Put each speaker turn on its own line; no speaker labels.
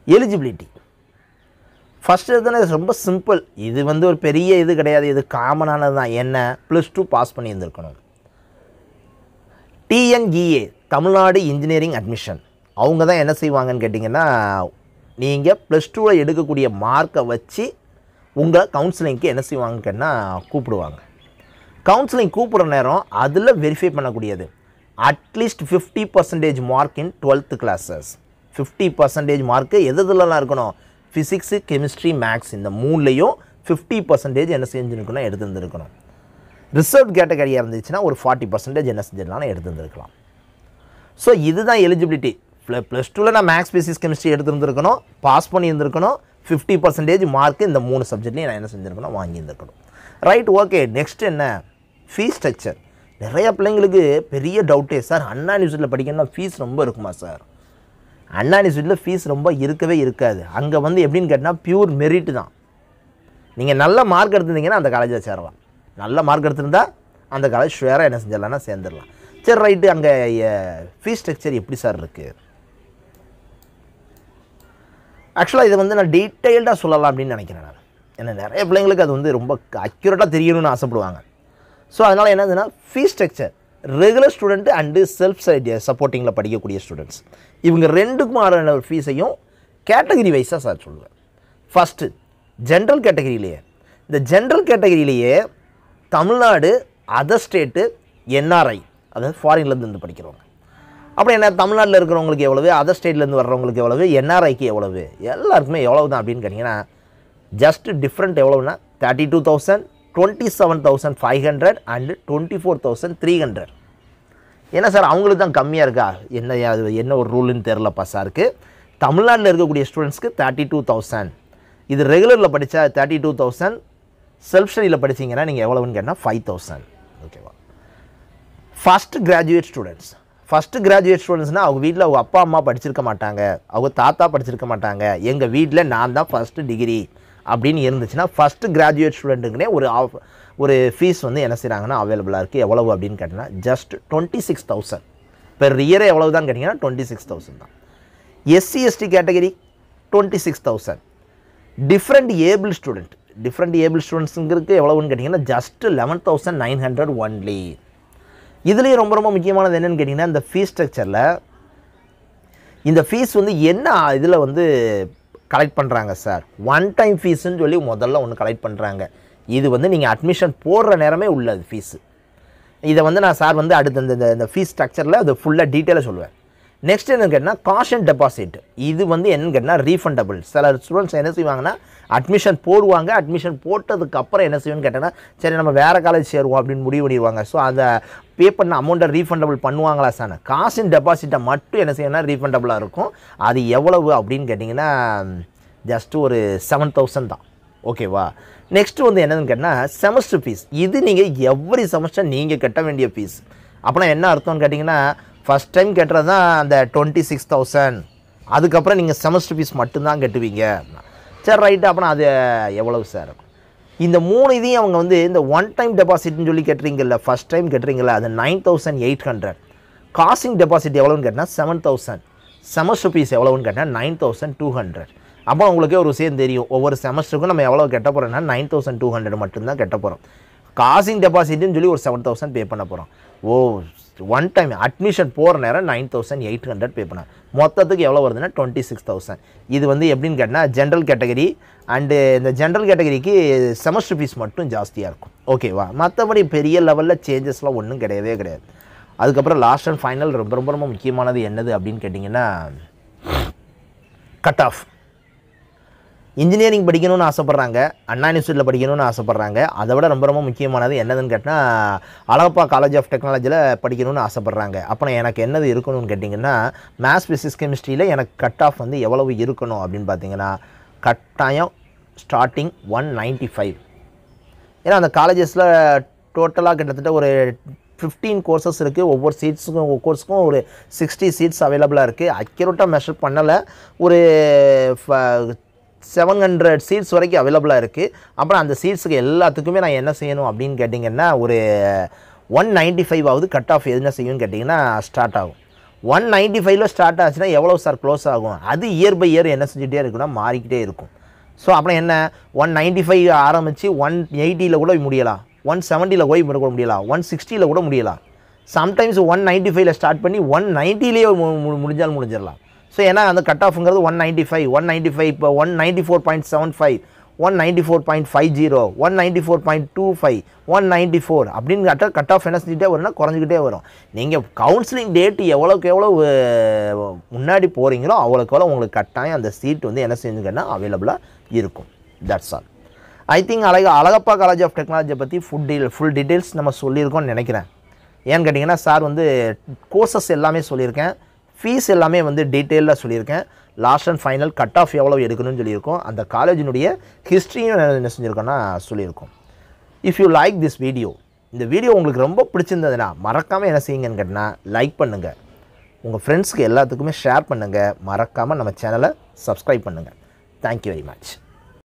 Eligibility first இதுதானே ரொம்ப simple. இது வந்து ஒரு பெரிய இது கிடையாது, இது காமனானது தான். என்ன, +2 பாஸ் பண்ணி இருந்திருக்கணும். டிஎன்இஏ தமிழ்நாடு இன்ஜினியரிங் அட்மிஷன் அவங்க தான் என்ன செய்வாங்கன்னு கேட்டிங்கன்னா, நீங்கள் +2ல் எடுக்கக்கூடிய மார்க்கை வச்சு உங்கள் கவுன்சிலிங்க்கு என்ன செய்வாங்கன்னு கேட்டால் கூப்பிடுவாங்க. கவுன்சிலிங் கூப்பிட்ற நேரம் அதில் வெரிஃபை பண்ணக்கூடியது at least 50% mark in 12th classes. 50% mark எதுலலாம் இருக்கணும், ஃபிசிக்ஸு, கெமிஸ்ட்ரி, மேக்ஸ் இந்த மூணுலேயும் 50% என்ன செஞ்சுருக்கணும், எடுத்துருந்துருக்கணும். ரிசர்வ் கேட்டகரியாக இருந்துச்சுன்னா ஒரு 40% என்ன செஞ்சிடலாம், எடுத்துருந்துருக்கலாம். ஸோ இதுதான் எலிஜிபிலிட்டி. +2ல் நான் மேக்ஸ், ஃபிசிக்ஸ், கெமிஸ்ட்ரி எடுத்துருந்துருக்கணும், பாஸ் பண்ணியிருந்துருக்கணும், 50% மார்க்கு இந்த 3 சப்ஜெக்ட்லையும் நான் என்ன செஞ்சுருக்கணும், வாங்கியிருந்துருக்கணும். Right, okay. நெக்ஸ்ட் என்ன, ஃபீஸ் ஸ்ட்ரக்சர். நிறைய பிள்ளைங்களுக்கு பெரிய டவுட்டே, சார் அண்ணா யூனிவர்சிட்டியில் படிக்கணும்னா ஃபீஸ் ரொம்ப இருக்குமா சார்? அண்ணா யூனிவர்சிட்டியில் ஃபீஸ் ரொம்ப இருக்கவே இருக்காது. அங்கே வந்து எப்படின்னு கேட்டால் பியூர் மெரிட் தான். நீங்கள் நல்ல மார்க் எடுத்துருந்தீங்கன்னா அந்த காலேஜில் சேரலாம். நல்ல மார்க் எடுத்திருந்தால் அந்த காலேஜ் ஷுவராக என்ன செஞ்சிடலாம்னா சேர்ந்துடலாம். சரி, ரைட்டு. அங்கே ஃபீஸ் ஸ்ட்ரக்சர் எப்படி சார் இருக்குது? ஆக்சுவலாக இதை வந்து நான் டீட்டெயில்டாக சொல்லலாம் அப்படின்னு நினைக்கிறேன் நான். ஏன்னா நிறைய பிள்ளைங்களுக்கு அது வந்து ரொம்ப அக்யூரேட்டாக தெரியணும்னு ஆசைப்படுவாங்க. ஸோ அதனால் என்னதுன்னா, fees structure regular student and self சப்போர்ட்டிங்கில் படிக்கக்கூடிய ஸ்டூடெண்ட்ஸ் இவங்க ரெண்டுக்குமான ஃபீஸையும் கேட்டகரி வைஸாக சார் சொல்லுவேன். ஃபஸ்ட்டு ஜென்ரல் கேட்டகரியிலேயே, இந்த ஜென்ரல் கேட்டகரியிலேயே தமிழ்நாடு, அதர் ஸ்டேட்டு, என்ஆர்ஐ அதாவது ஃபாரின்லேருந்து படிக்கிறவங்க. அப்புறம் என்ன, தமிழ்நாட்டில் இருக்கிறவங்களுக்கு எவ்வளவு, அதர் ஸ்டேட்லேருந்து வர்றவங்களுக்கு எவ்வளவு, என்ஆர்ஐக்கு எவ்வளவு, எல்லாருக்குமே எவ்வளவு தான் அப்படின்னு கேட்டிங்கன்னா, ஜஸ்ட் டிஃப்ரெண்ட் எவ்வளவுனா 32,000, 27,500 அண்டு 24,300. என்ன சார் அவங்களுக்கு தான் கம்மியாக இருக்கா? என்ன அது என்ன ஒரு ரூலுன்னு தெரிலப்பா சாருக்கு. தமிழ்நாட்டில் இருக்கக்கூடிய ஸ்டூடெண்ட்ஸ்க்கு 32,000, இது ரெகுலரில் படித்தா 32,000, செல்ஃப் ஸ்டடியில் படிச்சிங்கன்னா நீங்கள் எவ்வளோன்னு கேட்டால் 5,000. ஓகேவா? ஃபஸ்ட்டு கிராஜுவேட் ஸ்டூடெண்ட்ஸ்னால் அவங்க வீட்டில் அவங்க அப்பா அம்மா படிச்சிருக்க மாட்டாங்க, அவங்க தாத்தா படிச்சிருக்க மாட்டாங்க, எங்கள் வீட்டில் நான் தான் ஃபஸ்ட்டு டிகிரி அப்படின்னு இருந்துச்சுன்னா ஃபஸ்ட்டு கிராஜுவேட் ஸ்டூடெண்ட்டுக்குனே ஒரு ஃபீஸ் வந்து என்ன செய்கிறாங்கன்னா அவைலபிளாக இருக்குது. எவ்வளவு அப்படின்னு கேட்டிங்கன்னா ஜஸ்ட் 26,000 பெர் இயரே. எவ்வளவு தான் கேட்டிங்கன்னா 26,000 தான். SC/ST category 26,000. டிஃப்ரெண்ட் ஏபிள் ஸ்டூடெண்ட்ஸுங்கிறது எவ்வளவுன்னு கேட்டிங்கன்னா ஜஸ்ட் 11,900 ஒன்லி. இதுலேயும் ரொம்ப ரொம்ப முக்கியமானது என்னென்னு கேட்டிங்கன்னா, இந்த ஃபீஸ் ஸ்ட்ரக்சரில் இந்த ஃபீஸ் வந்து என்ன இதில் வந்து கலெக்ட் பண்ணுறாங்க சார், ஒன் டைம் ஃபீஸுன்னு சொல்லி முதல்ல ஒன்று கலெக்ட் பண்ணுறாங்க. இது வந்து நீங்கள் அட்மிஷன் போடுற நேரமே உள்ளது ஃபீஸு. இதை வந்து நான் சார் வந்து அடுத்த இந்த ஃபீஸ் ஸ்ட்ரக்சரில் அது ஃபுல்லாக டீட்டெயிலாக சொல்லுவேன். நெக்ஸ்ட் என்னன்னு கேட்டால் காஷன் டெபாசிட். இது வந்து என்னன்னு கேட்டால் ரீஃபண்டபிள். சில ஸ்டூடெண்ட்ஸ் என்ன செய்வாங்கன்னா அட்மிஷன் போடுவாங்க, அட்மிஷன் போட்டதுக்கப்புறம் என்ன செய்வோன்னு கேட்டால் சரி நம்ம வேறு காலேஜ் சேருவோம் அப்படின்னு முடிவு பண்ணிடுவாங்க. ஸோ அதை பே பண்ண அமௌண்ட்டை ரீஃபண்டபிள் பண்ணுவாங்களா சார்? காஷன் டெபாசிட்டை மட்டும் என்ன செய்யணும்னா ரீஃபண்டபிளாக இருக்கும். அது எவ்வளவு அப்படின்னு கேட்டிங்கன்னா ஜஸ்ட்டு ஒரு 7,000 தான். ஓகேவா? நெக்ஸ்ட்டு வந்து என்னதுன்னு கேட்டால் செமஸ்டர் ஃபீஸ். இது நீங்கள் எவ்ரி செமஸ்டர் நீங்கள் கட்ட வேண்டிய ஃபீஸ். அப்படின்னா என்ன அர்த்தம்னு கேட்டிங்கன்னா, ஃபஸ்ட் டைம் கட்டுறது தான் அந்த 26,000, அதுக்கப்புறம் நீங்கள் செமஸ்டர் ஃபீஸ் மட்டும்தான் கட்டுவீங்க. சரி ரைட்டு. அப்புறம் அது எவ்வளவு சார்? இந்த 3 இதையும் அவங்க வந்து இந்த ஒன் டைம் டெபாசிட்னு சொல்லி கட்டுறீங்கல்ல, ஃபஸ்ட் டைம் கட்டுறீங்களா, அது 9,800. காசிங் டெபாசிட் எவ்வளோன்னு கேட்டால் 7,000. செமஸ்டர் ஃபீஸ் எவ்வளோன்னு கேட்டால் 9,200. அப்போ உங்களுக்கே ஒரு விஷயம் தெரியும், ஒவ்வொரு செமஸ்டருக்கும் நம்ம எவ்வளோ கட்ட போகிறோம்னா 9,200 மட்டும்தான் கட்ட போகிறோம். காசிங் டெபாசிட்னு சொல்லி ஒரு 7,000 பே பண்ண போகிறோம். ஒன் டைம் அட்மிஷன் போகிற நேரம் 9,800 பே பண்ண, மொத்தத்துக்கு எவ்வளோ வருதுன்னா 26,000. இது வந்து எப்படின்னு கேட்டால் ஜென்ரல் கேட்டகரி. அண்டு இந்த ஜென்ரல் கேட்டகரிக்கு செமஸ்டர் ஃபீஸ் மட்டும் ஜாஸ்தியாக இருக்கும். ஓகேவா? மற்றபடி பெரிய லெவலில் சேஞ்சஸ்லாம் ஒன்றும் கிடையவே கிடையாது. அதுக்கப்புறம் லாஸ்ட் அண்ட் ஃபைனல் ரொம்ப ரொம்ப ரொம்ப முக்கியமானது என்னது அப்படின்னு கேட்டிங்கன்னா கட் ஆஃப். இன்ஜினியரிங் படிக்கணும்னு ஆசைப்பட்றாங்க, அண்ணா யூனிவர்சிட்டியில் படிக்கணும்னு ஆசைப்பட்றாங்க. அதை விட ரொம்ப ரொம்ப முக்கியமானது என்னதுன்னு கேட்டால் அழகப்பா காலேஜ் ஆஃப் டெக்னாலஜியில் படிக்கணும்னு ஆசைப்பட்றாங்க. அப்புறம் எனக்கு என்னது இருக்கணும்னு கேட்டிங்கன்னா மேத்ஸ், ஃபிசிக்ஸ், கெமிஸ்ட்ரியில் எனக்கு கட் ஆஃப் வந்து எவ்வளவு இருக்கணும் அப்படின்னு பார்த்தீங்கன்னா கட்டாயம் ஸ்டார்டிங் 195. ஏன்னா அந்த காலேஜஸில் டோட்டலாக கிட்டத்தட்ட ஒரு 15 கோர்சஸ் இருக்குது. ஒவ்வொரு கோர்ஸுக்கும் ஒரு 60 சீட்ஸ் அவைலபிளாக இருக்குது. அக்யூரேட்டாக மெஷர் பண்ணலை, ஒரு 700 சீட்ஸ் வரைக்கும் அவைலபிளாக இருக்குது. அப்புறம் அந்த சீட்ஸுக்கு எல்லாத்துக்குமே நான் என்ன செய்யணும் அப்படின்னு கேட்டிங்கன்னா ஒரு 195 கட் ஆஃப் என்ன செய்யும்னு கேட்டிங்கன்னா ஸ்டார்ட் ஆகும். 195ல ஸ்டார்ட் ஆச்சுன்னா எவ்வளோ சார் க்ளோஸ் ஆகும்? அது இயர் பை இயர் என்ன செஞ்சுட்டே இருக்குன்னா மாறிக்கிட்டே இருக்கும். ஸோ அப்புறம் என்ன, 195 ஆரம்பித்து 180ல் கூட முடியலாம், 170ல் போய் முடியலாம், 160ல் கூட முடியலாம். சம்டைம்ஸ் 195ல் ஸ்டார்ட் பண்ணி 190லேயே முடிஞ்சாலும் முடிஞ்சிடலாம். ஸோ ஏன்னா அந்த கட் ஆஃப்ங்கிறது 195 இப்போ 194.75, 194.50, 194.25, 194 அப்படின்னு கட் ஆஃப் என்ன செஞ்சுட்டே வரும்னா குறைஞ்சிக்கிட்டே வரும். நீங்கள் கவுன்சிலிங் டேட்டு எவ்வளோக்கு எவ்வளோ முன்னாடி போகிறீங்களோ அவ்வளோக்கு எவ்வளோ உங்களுக்கு கட்டாயம் அந்த சீட் வந்து என்ன செஞ்சுங்கன்னா அவைலபிளாக இருக்கும். That's all. I think Alagappa college of டெக்னாலஜியை பற்றி ஃபுல் டீட்டெயில்ஸ் நம்ம சொல்லியிருக்கோம்னு நினைக்கிறேன். ஏன்னு கேட்டிங்கன்னா சார் வந்து கோர்சஸ் எல்லாமே சொல்லியிருக்கேன், ஃபீஸ் எல்லாமே வந்து டீட்டெயிலாக சொல்லியிருக்கேன், last and final cut off எவ்வளோ எடுக்கணும்னு சொல்லியிருக்கோம், அந்த காலேஜினுடைய ஹிஸ்ட்ரியும் என்ன செஞ்சுருக்கோன்னா சொல்லியிருக்கோம். If you like this video, இந்த வீடியோ உங்களுக்கு ரொம்ப பிடிச்சிருந்ததுன்னா மறக்காமல் என்ன செய்யுங்கன்னு கேட்டால் லைக் பண்ணுங்கள், உங்கள் ஃப்ரெண்ட்ஸ்க்கு எல்லாத்துக்குமே ஷேர் பண்ணுங்கள், மறக்காமல் நம்ம சேனலை சப்ஸ்கிரைப் பண்ணுங்கள். Thank you very much.